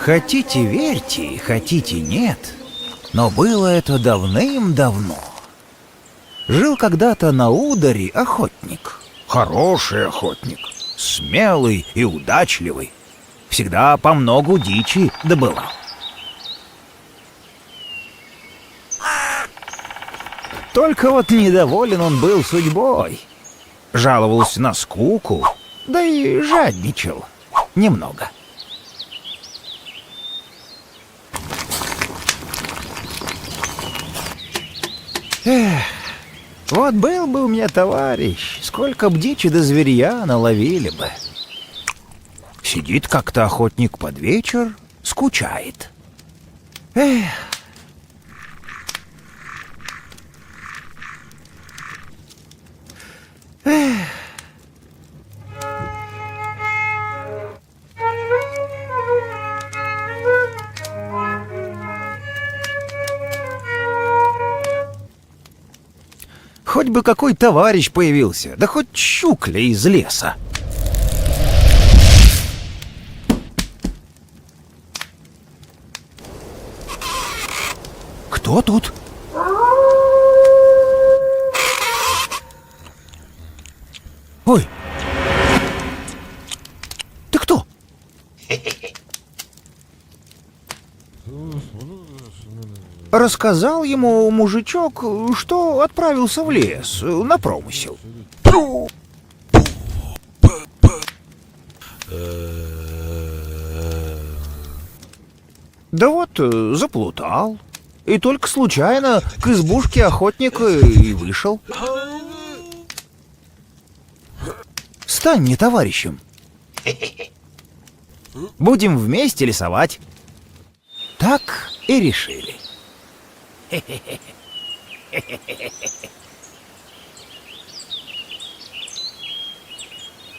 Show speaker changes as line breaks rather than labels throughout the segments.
Хотите верьте, хотите нет, но было это давным-давно. Жил когда-то на Ударе охотник. Хороший охотник, смелый и удачливый. Всегда по многу дичи добывал. Только вот недоволен он был судьбой. Жаловался на скуку, да и жадничал немного. Эх, вот был бы у меня товарищ, сколько б дичи до зверья наловили бы. Сидит как-то охотник под вечер, скучает. Эх. Эх. Хоть бы какой товарищ появился, да хоть щукля из леса. Кто тут? Ой! Ты кто? Рассказал ему мужичок, что отправился в лес на промысел. Да вот, заплутал. И только случайно к избушке охотника и вышел. Стань мне товарищем. Будем вместе лесовать. Так и решили.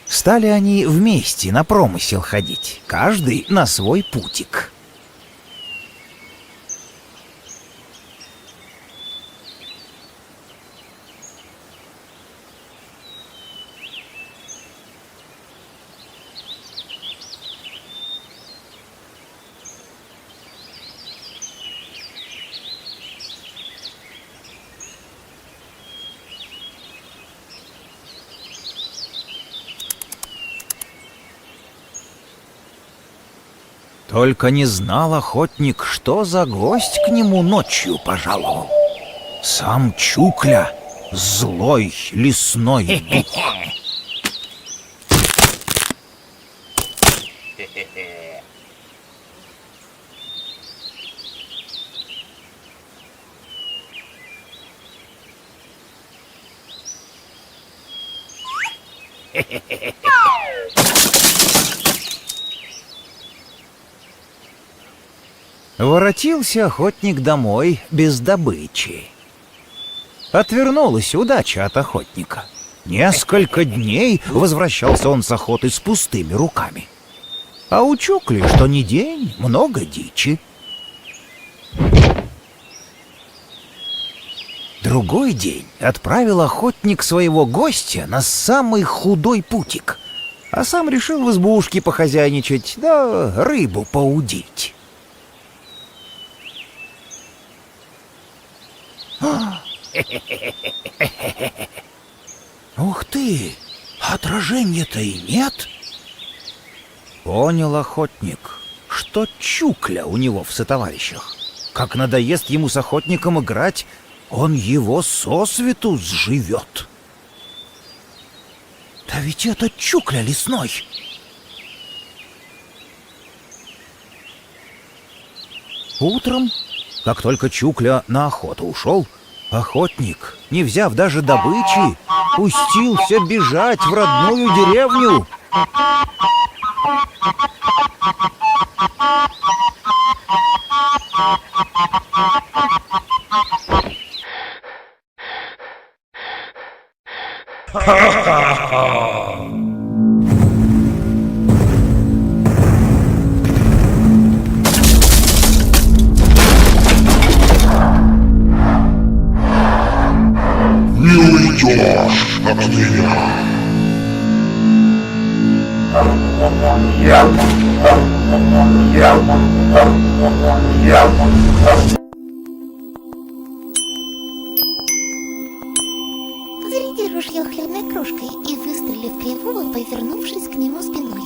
Стали они вместе на промысел ходить, каждый на свой путик. Только не знал охотник, что за гость к нему ночью пожаловал. Сам Чукля, злой лесной дух. Воротился охотник домой без добычи. Отвернулась удача от охотника. Несколько дней возвращался он с охоты с пустыми руками. А у Чукли, что ни день, много дичи. Другой день отправил охотник своего гостя на самый худой путик, а сам решил в избушке похозяйничать, да рыбу поудить. Ух ты! Отражения-то и нет. Понял охотник, что Чукля у него в сотоварищах. Как надоест ему с охотником играть, он его сосвету сживет. Да ведь это Чукля лесной. Утром, как только Чукля на охоту ушел, охотник, не взяв даже добычи, пустился бежать в родную деревню.
Не уйдешь от меня.
Заряди ружье хлебной кружкой и выстрели в кривого, повернувшись к нему спиной.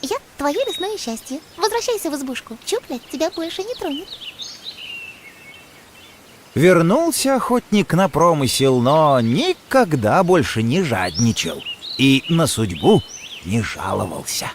Я твое лесное счастье. Возвращайся в избушку. Чупля тебя больше не тронет.
Вернулся охотник на промысел, но никогда больше не жадничал и на судьбу не жаловался.